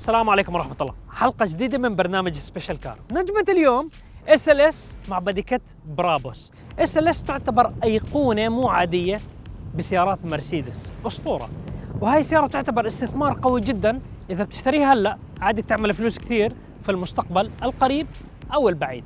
السلام عليكم ورحمة الله. حلقة جديدة من برنامج سبيشال كار. نجمة اليوم SLS مع بديكة برابوس. SLS تعتبر أيقونة مو عادية بسيارات مرسيدس، أسطورة. وهي السيارة تعتبر استثمار قوي جدا، إذا بتشتريها هلا عادي تعمل فلوس كثير في المستقبل القريب أو البعيد.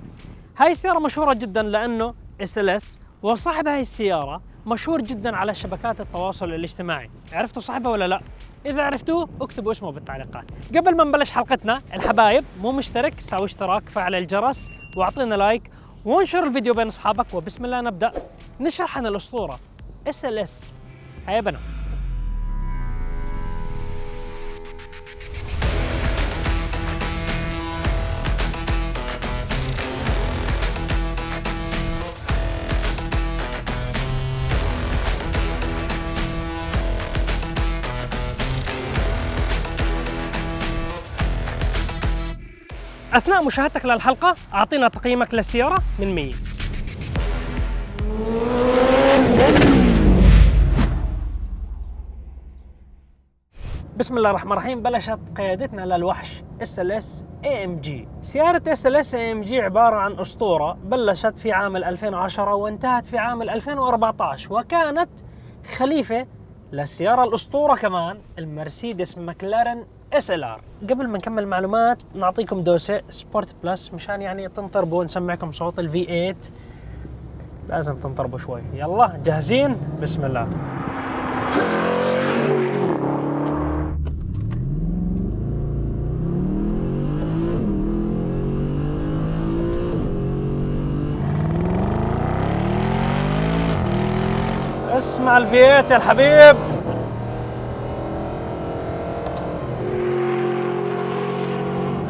هاي السيارة مشهورة جدا لأنه SLS، وصاحب هاي السيارة مشهور جدا على شبكات التواصل الاجتماعي. عرفتوا صاحبه ولا لا؟ إذا عرفتوه اكتبوا اسمه بالتعليقات. قبل ما نبلش حلقتنا الحبايب، مو مشترك سوي اشتراك، فعل الجرس واعطينا لايك وانشر الفيديو بين اصحابك. وبسم الله نبدأ نشرح عن الأسطورة SLS. هيا بنا. أثناء مشاهدتك للحلقة أعطينا تقييمك للسيارة من 100. بسم الله الرحمن الرحيم. بلشت قيادتنا للوحش SLS AMG. سيارة SLS AMG عبارة عن أسطورة، بلشت في عام 2010 وانتهت في عام 2014، وكانت خليفة للسيارة الأسطورة كمان المرسيدس ماكلارين SLR. قبل ما نكمل معلومات نعطيكم دوسة سبورت بلس مشان يعني تنطربوا، نسمعكم صوت ال V8. لازم تنطربوا شوي. يلا جاهزين؟ بسم الله. اسمع ال V8 يا الحبيب.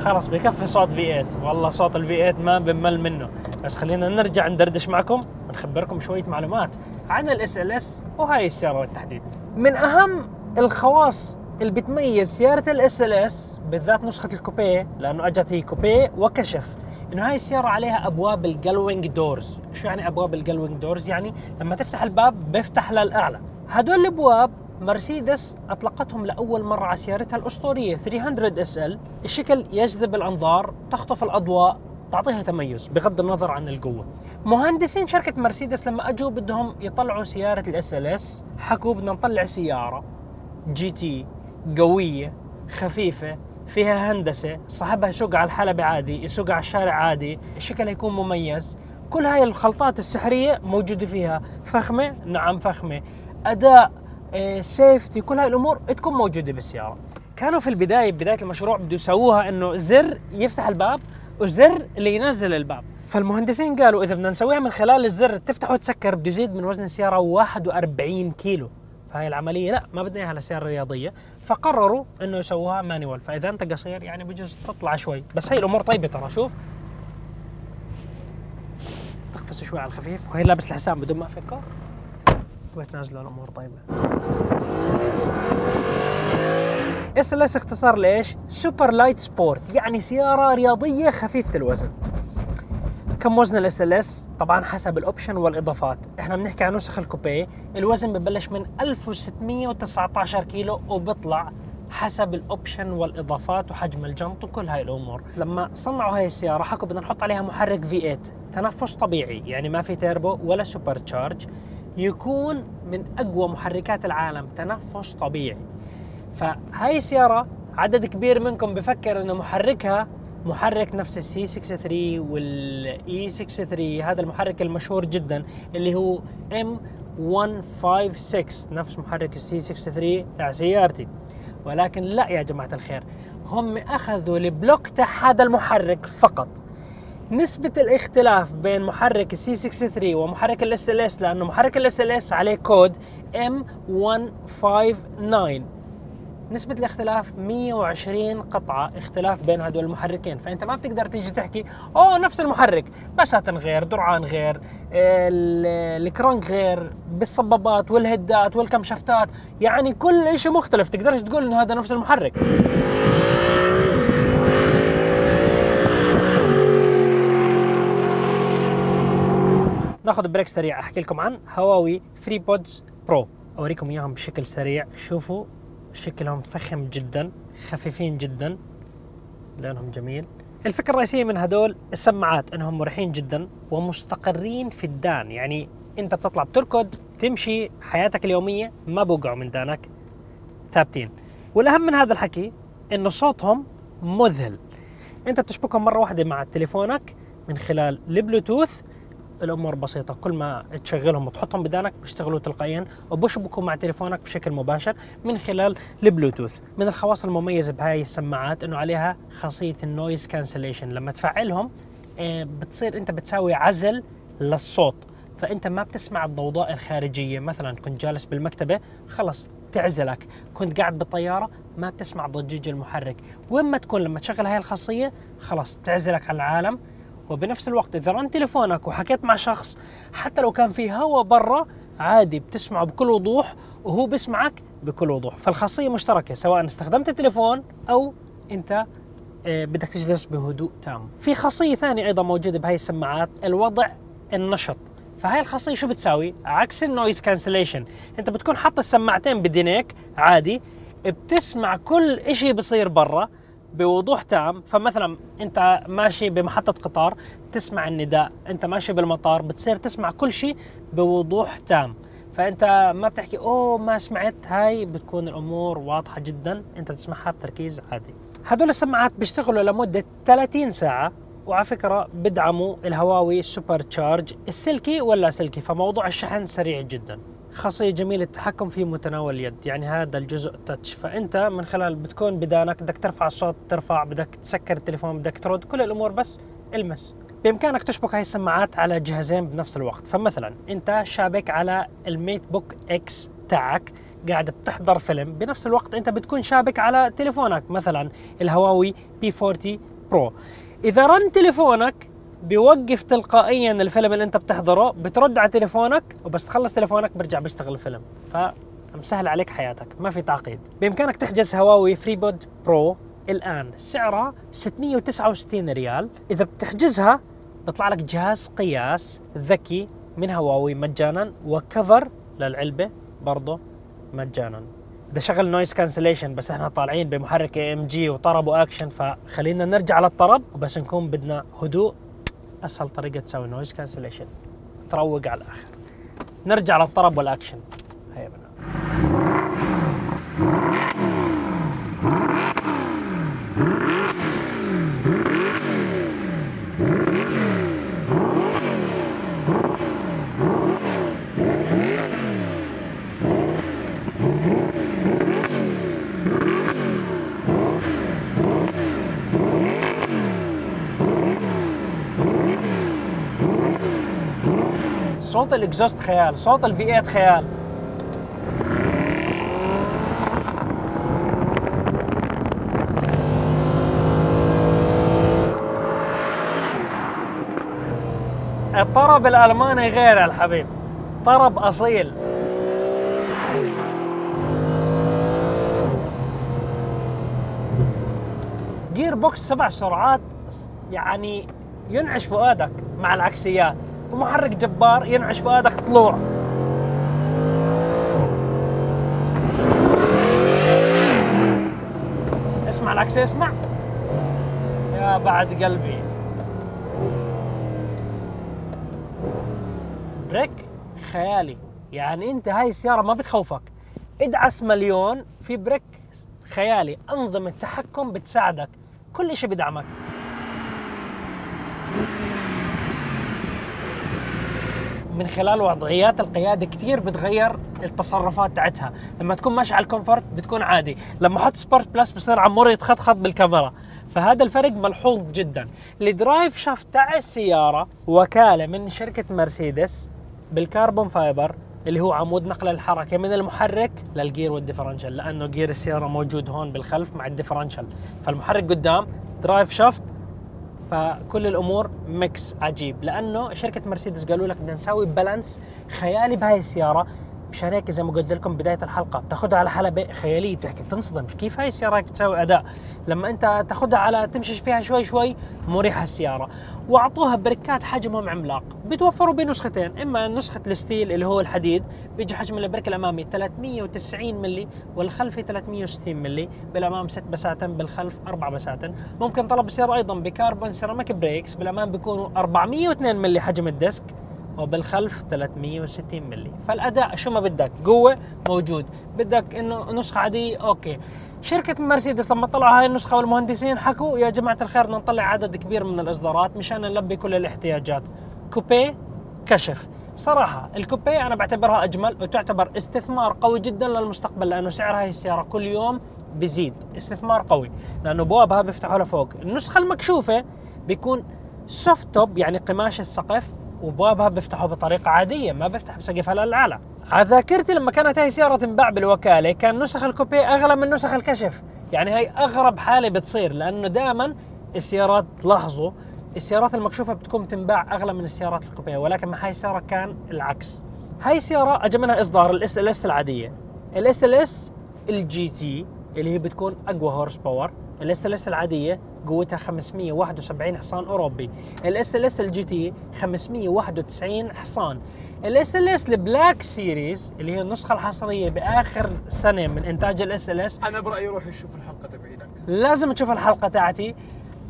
خلاص بكفي صوت V8، والله صوت ال V8 ما بنمل منه. بس خلينا نرجع ندردش معكم ونخبركم شوية معلومات عن ال SLS وهاي السيارة بالتحديد. من أهم الخواص اللي بتميز سيارة ال SLS بالذات نسخة الكوبيه، لأنه أجت هي كوبيه وكشف، إنه هاي السيارة عليها أبواب الجلوينج دورز. شو يعني أبواب الجلوينج دورز؟ يعني لما تفتح الباب بيفتح للأعلى. هدول الأبواب مرسيدس أطلقتهم لأول مرة على سيارتها الأسطورية 300 SL. الشكل يجذب الأنظار، تخطف الأضواء، تعطيها تميز بغض النظر عن القوة. مهندسين شركة مرسيدس لما أجوا بدهم يطلعوا سيارة SLS حكوا بدنا نطلع سيارة GT قوية خفيفة فيها هندسة، صاحبها يسوق على الحلبة عادي، يسوق على الشارع عادي، الشكل يكون مميز. كل هاي الخلطات السحرية موجودة فيها. فخمة، نعم فخمة. أداء، سيفتي، كل هاي الأمور تكون موجودة بالسيارة. كانوا في بداية المشروع بده يسووها إنه زر يفتح الباب وزر اللي ينزل الباب. فالمهندسين قالوا إذا بدنا نسويها من خلال الزر تفتح وتسكر بده يزيد من وزن السيارة 41 كيلو. فهي العملية لا، ما بدنا إياها لسيارة رياضية، فقرروا إنه يسووها مانيوال. فإذا أنت قصير يعني بجوز تطلع شوي، بس هي الأمور طيبة ترى. شوف تقفز شوي على الخفيف، وهي لابس الحسام بدون ما أفكر وتنازلوا الأمور طيبة. SLS اختصار لإيش؟ سوبر لايت سبورت، يعني سيارة رياضية خفيفة الوزن. كم وزن ال SLS؟ طبعا حسب الأوبشن والإضافات. احنا بنحكي عن نسخ الكوبيه، الوزن ببلش من 1619 كيلو وبطلع حسب الأوبشن والإضافات وحجم الجنط وكل هاي الأمور. لما صنعوا هاي السيارة حكوا بدنا نحط عليها محرك V8 تنفس طبيعي، يعني ما في تيربو ولا سوبر تشارج، يكون من أقوى محركات العالم، تنفس طبيعي. فهاي السيارة عدد كبير منكم بفكر إنه محركها محرك نفس السي 63 والإي 63، هذا المحرك المشهور جدا اللي هو M156، نفس محرك السي 63 تاع سيارتي. ولكن لا يا جماعة الخير، هم أخذوا البلوك تاع هذا المحرك فقط. نسبة الاختلاف بين محرك السي 63 ومحرك ال SLS، لأنه محرك ال SLS عليه كود M159، نسبة الاختلاف 120 قطعة اختلاف بين هدول المحركين. فأنت ما بتقدر تيجي تحكي أوه نفس المحرك، بساتن غير، درعان غير، الكرنك غير، بالصبابات والهدات والكمشفتات، يعني كل إشي مختلف. تقدرش تقول إنه هذا نفس المحرك. ناخذ بريك سريع أحكي لكم عن هواوي فريبودز برو. أوريكم إياهم بشكل سريع. شوفوا شكلهم فخم جدا، خفيفين جدا، لونهم جميل. الفكرة الرئيسية من هدول السماعات انهم مريحين جدا ومستقرين في الدان، يعني انت بتطلع بتركض تمشي حياتك اليومية ما بوقعوا من دانك، ثابتين. والاهم من هذا الحكي انه صوتهم مذهل. انت بتشبكهم مرة واحدة مع تليفونك من خلال البلوتوث، الامور بسيطة، كل ما تشغلهم وتحطهم بدانك بيشتغلوا تلقائيا وبشبكوا مع تليفونك بشكل مباشر من خلال البلوتوث. من الخواص المميزة بهاي السماعات انه عليها خاصية النويز كانسليشن، لما تفعلهم بتصير انت بتساوي عزل للصوت، فانت ما بتسمع الضوضاء الخارجية. مثلا كنت جالس بالمكتبة خلص تعزلك، كنت قاعد بالطيارة ما بتسمع ضجيج المحرك، وين ما تكون لما تشغل هاي الخاصية خلص تعزلك عن العالم. وبنفس الوقت إذا رن تليفونك وحكيت مع شخص حتى لو كان في هوا برا عادي بتسمعه بكل وضوح وهو بيسمعك بكل وضوح. فالخاصية مشتركة سواء استخدمت التليفون أو أنت بدك تجلس بهدوء تام. في خاصية ثانية أيضا موجودة بهاي السماعات، الوضع النشط. فهاي الخاصية شو بتساوي؟ عكس النويز كانسليشن، أنت بتكون حاط السماعتين بدينيك عادي، بتسمع كل إشي بصير برا بوضوح تام. فمثلا انت ماشي بمحطة قطار تسمع النداء، انت ماشي بالمطار بتصير تسمع كل شيء بوضوح تام، فانت ما بتحكي اوه ما سمعت. هاي بتكون الامور واضحة جدا، انت بتسمعها بتركيز عادي. هدول السماعات بيشتغلوا لمدة 30 ساعة، وعلى فكرة بدعموا الهواوي سوبر تشارج السلكي ولا سلكي، فموضوع الشحن سريع جدا. خاصية جميلة التحكم في متناول اليد، يعني هذا الجزء تاتش، فأنت من خلال بتكون بدانك بدك ترفع الصوت ترفع، بدك تسكر التليفون بدك ترد، كل الأمور بس المس. بإمكانك تشبك هاي السماعات على جهازين بنفس الوقت. فمثلا أنت شابك على الميت بوك إكس تاعك قاعد بتحضر فيلم، بنفس الوقت أنت بتكون شابك على تليفونك مثلا الهواوي P40 برو. إذا رن تليفونك بيوقف تلقائيا الفيلم اللي انت بتحضره، بترد على تليفونك وبس تخلص تليفونك برجع بيشتغل الفيلم، فمسهل عليك حياتك ما في تعقيد. بإمكانك تحجز هواوي فريبود برو الآن، سعرها 669 ريال. إذا بتحجزها بيطلع لك جهاز قياس ذكي من هواوي مجانا، وكفر للعلبة برضه مجانا. ده شغل نويز كانسليشن، بس احنا طالعين بمحرك AMG وطرب واكشن، فخلينا نرجع للطرب وبس نكون بدنا هدوء. اسهل طريقه تسوي نويز كانسليشن تروق على الاخر. نرجع للطرب والاكشن. هيا بنا. صوت الاكزوست خيال، صوت الفي 8 خيال. الطرب الألماني غير الحبيب، طرب أصيل. جير بوكس 7 سرعات يعني ينعش فؤادك مع العكسيات، ومحرك جبار ينعش فؤادك طلوع. اسمع العكسية، اسمع يا بعد قلبي. بريك خيالي، يعني انت هاي السيارة ما بتخوفك، ادعس مليون في بريك خيالي. أنظمة التحكم بتساعدك، كل اشي بدعمك. من خلال وضعيات القيادة كثير بتغير التصرفات تاعتها. لما تكون ماشي على الكومفورت بتكون عادي، لما احط سبورت بلس بصير عمور يتخطخط بالكاميرا، فهذا الفرق ملحوظ جدا. الدرايف شافت تاع السيارة وكالة من شركة مرسيدس بالكربون فايبر، اللي هو عمود نقل الحركة من المحرك للجير والديفرنشل، لأنه جير السيارة موجود هون بالخلف مع الديفرنشل، فالمحرك قدام درايف شافت، فكل الامور ميكس عجيب. لانه شركه مرسيدس قالوا لك بدنا نسوي بالانس خيالي بهاي السياره، مشان هيك زي ما قلت لكم بداية الحلقة، تاخذها على حلبة خيالية، بتحكي بتنصدم كيف هاي السيارة بتسوي أداء لما أنت تاخذها على تمشي فيها شوي شوي مريحة السيارة. وأعطوها بريكات حجمهم عملاق، بتوفروا بنسختين، إما نسخة الستيل اللي هو الحديد بيجي حجم البريك الأمامي 390 ملي والخلفي 360 ملي، بالأمام 6 بساتين بالخلف 4 بساتين. ممكن طلب السيارة أيضا بكربون سيراميك بريكس، بالأمام بيكونوا 402 ملي حجم الديسك وبالخلف 360 ملي. فالأداء شو ما بدك قوة موجود، بدك إنه نسخة عادية أوكي. شركة مرسيدس لما طلعوا هاي النسخة والمهندسين حكوا يا جماعة الخير بدنا نطلع عدد كبير من الإصدارات مشان نلبي كل الاحتياجات. كوبيه كشف، صراحة الكوبيه أنا بعتبرها أجمل وتعتبر استثمار قوي جدا للمستقبل، لأنه سعر هاي السيارة كل يوم بيزيد، استثمار قوي لأنه بوابها بيفتحوا لفوق. النسخة المكشوفة بيكون سوفت توب يعني قماش السقف، وبوابها بيفتحوا بطريقة عادية ما بيفتح بسقفها للأعلى. على ذاكرتي لما كانت هاي السيارة تنباع بالوكالة كان نسخ الكوبيه أغلى من نسخ الكشف، يعني هاي أغرب حالة بتصير، لأنه دائما السيارات لاحظوا السيارات المكشوفة بتكون تنباع أغلى من السيارات الكوبيه، ولكن مع هاي السيارة كان العكس. هاي السيارة أجى منها إصدار الاس ال اس العادية، الاس ال اس الجي تي اللي هي بتكون أقوى هورس باور، الاس ال اس العادية قوتها 571 حصان أوروبي، الاس ال اس الجي تي 591 حصان. الاس ال اس البلاك سيريز اللي هي النسخة الحصرية بآخر سنة من إنتاج الاس ال اس. أنا برأيي روح يشوف الحلقة تبعيدك، لازم تشوف الحلقة تاعتي.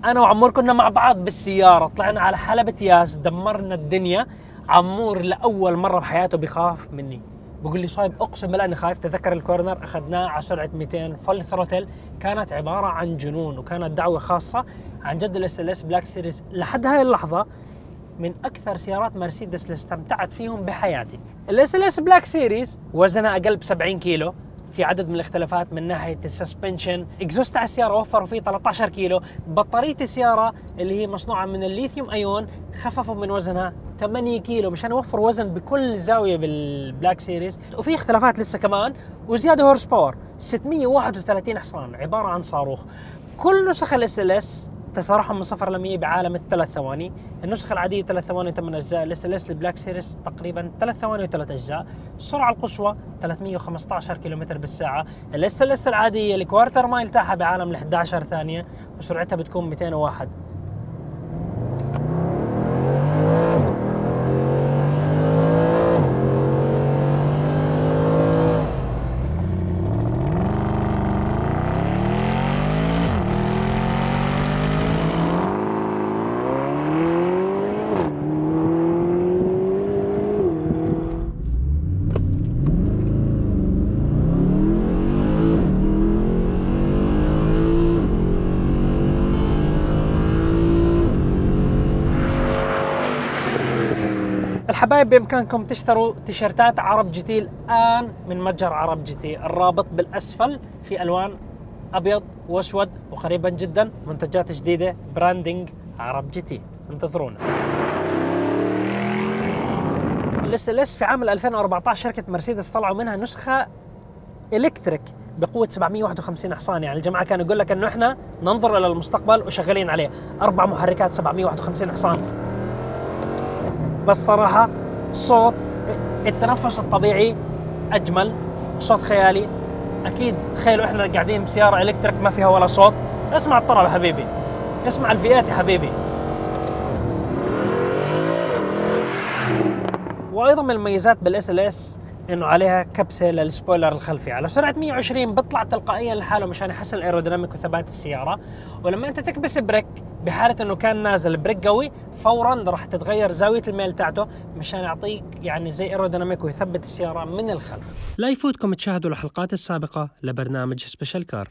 أنا وعمور كنا مع بعض بالسيارة، طلعنا على حلبة ياس، دمرنا الدنيا. عمور لأول مرة بحياته بيخاف مني، بقول لي صايب اقسم بالله اني خايف. تذكر الكورنر اخذناه على سرعه 200 فل ثروتل، كانت عباره عن جنون وكانت دعوه خاصه. عن جد الاس ال اس بلاك سيريز لحد هاي اللحظه من اكثر سيارات مرسيدس اللي استمتعت فيهم بحياتي. الاس ال اس بلاك سيريز وزنها اقل ب 70 كيلو، في عدد من الاختلافات من ناحيه السسبنشن. اكزوست على السياره وفروا فيه 13 كيلو. بطاريه السياره اللي هي مصنوعه من الليثيوم ايون خففوا من وزنها 8 كيلو مشان يوفر وزن بكل زاويه بالبلاك سيريز. وفي اختلافات لسه كمان وزياده هورس باور 631 حصان، عباره عن صاروخ. كل نسخ الاس ال اس تسارعهم من 0 ل 100 بعالم الثلاث ثواني. النسخة العادية 3 ثواني و8 أجزاء، الاس ال اس البلاك سيريس تقريبا 3 ثواني و3 أجزاء. السرعة القصوى 315 كيلومتر بالساعة. الاس ال اس العادية الكوارتر مايل تاعها بعالم ال 11 ثانية وسرعتها بتكون 201. الحبايب بإمكانكم تشتروا تيشيرتات عرب جي تي الآن من متجر عرب جي تي، الرابط بالأسفل، في ألوان أبيض وأسود، وقريبا جدا منتجات جديدة براندنج عرب جي تي، انتظرونا. الاس ال اس في عام 2014 شركة مرسيدس طلعوا منها نسخة إلكتريك بقوة 751 حصان. يعني الجماعة كانوا يقول لك إنه إحنا ننظر إلى المستقبل وشغالين عليه. 4 محركات 751 حصان. بس صراحة صوت التنفس الطبيعي أجمل، صوت خيالي. أكيد تخيلوا إحنا قاعدين بسيارة إلكتريك ما فيها ولا صوت. اسمع الطرب يا حبيبي، اسمع الفيات يا حبيبي. وأيضا من المميزات بالاس ال اس إنه عليها كبسة للسبويلر الخلفي. على سرعة 120 بيطلع تلقائيا لحاله مشان يحسن الايروديناميك وثبات السيارة. ولما أنت تكبس بريك بحالة إنه كان نازل بريك قوي فوراً راح تتغير زاوية الميل تاعته مشان يعطيك يعني زي ايروديناميك ويثبت السيارة من الخلف. لا يفوتكم تشاهدوا الحلقات السابقة لبرنامج سبيشال كار.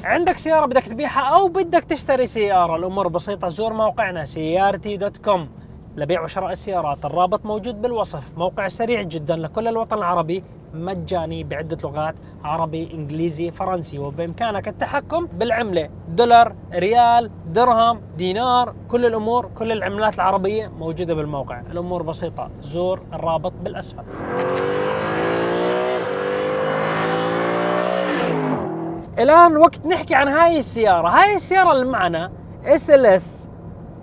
عندك سيارة بدك تبيعها أو بدك تشتري سيارة، الأمور بسيطة. زور موقعنا سيارتي.com لبيع وشراء السيارات، الرابط موجود بالوصف. موقع سريع جدا لكل الوطن العربي، مجاني بعدة لغات: عربي، إنجليزي، فرنسي. وبإمكانك التحكم بالعملة: دولار، ريال، درهم، دينار. كل الأمور، كل العملات العربية موجودة بالموقع. الأمور بسيطة، زور الرابط بالأسفل. الآن وقت نحكي عن هاي السيارة. هاي السيارة اللي معنا SLS،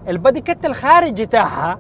البادي كت الخارجي تاعها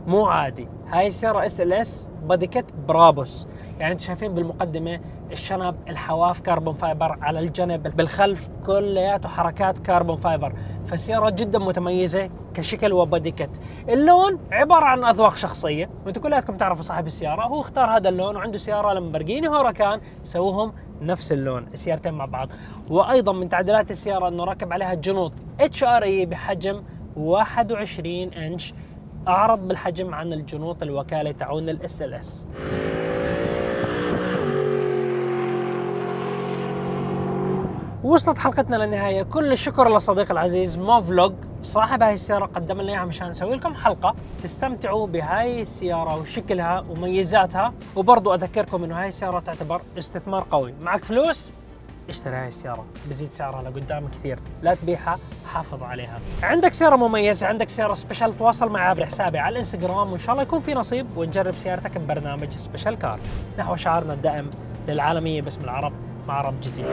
مو عادي. هاي السيارة SLS بادي كت برابوس. يعني انتم شايفين بالمقدمة الشنب، الحواف كربون فايبر، على الجنب بالخلف كلياته حركات كربون فايبر. فالسيارة جدا متميزة كشكل وبادي كت. اللون عبارة عن أذواق شخصية، وانتم كلياتكم تعرفوا صاحب السيارة هو اختار هذا اللون، وعنده سيارة لامبرجيني هوراكان سووهم نفس اللون، السيارتين مع بعض. وأيضا من تعديلات السيارة أنه ركب عليها جنوط HRE بحجم 21 إنش، أعرض بالحجم عن الجنوط الوكالة تعون SLS. وصلت حلقتنا للنهاية. كل الشكر لصديق العزيز موفلوج صاحب هاي السيارة، قدم لنا اياها مشان نسوي لكم حلقة تستمتعوا بهاي السيارة وشكلها وميزاتها. وبرضو أذكركم إنه هاي السيارة تعتبر استثمار قوي. معك فلوس؟ اشتري هاي السيارة، بزيد سعرها لقدام كثير، لا تبيعها، حافظ عليها. عندك سيارة مميزة، عندك سيارة سبيشال، تواصل معي عبر حسابي على الانستغرام، وإن شاء الله يكون في نصيب ونجرب سيارتك ببرنامج سبيشال كار، نحو شعارنا الدائم للعالمية باسم العرب مع عرب جديد.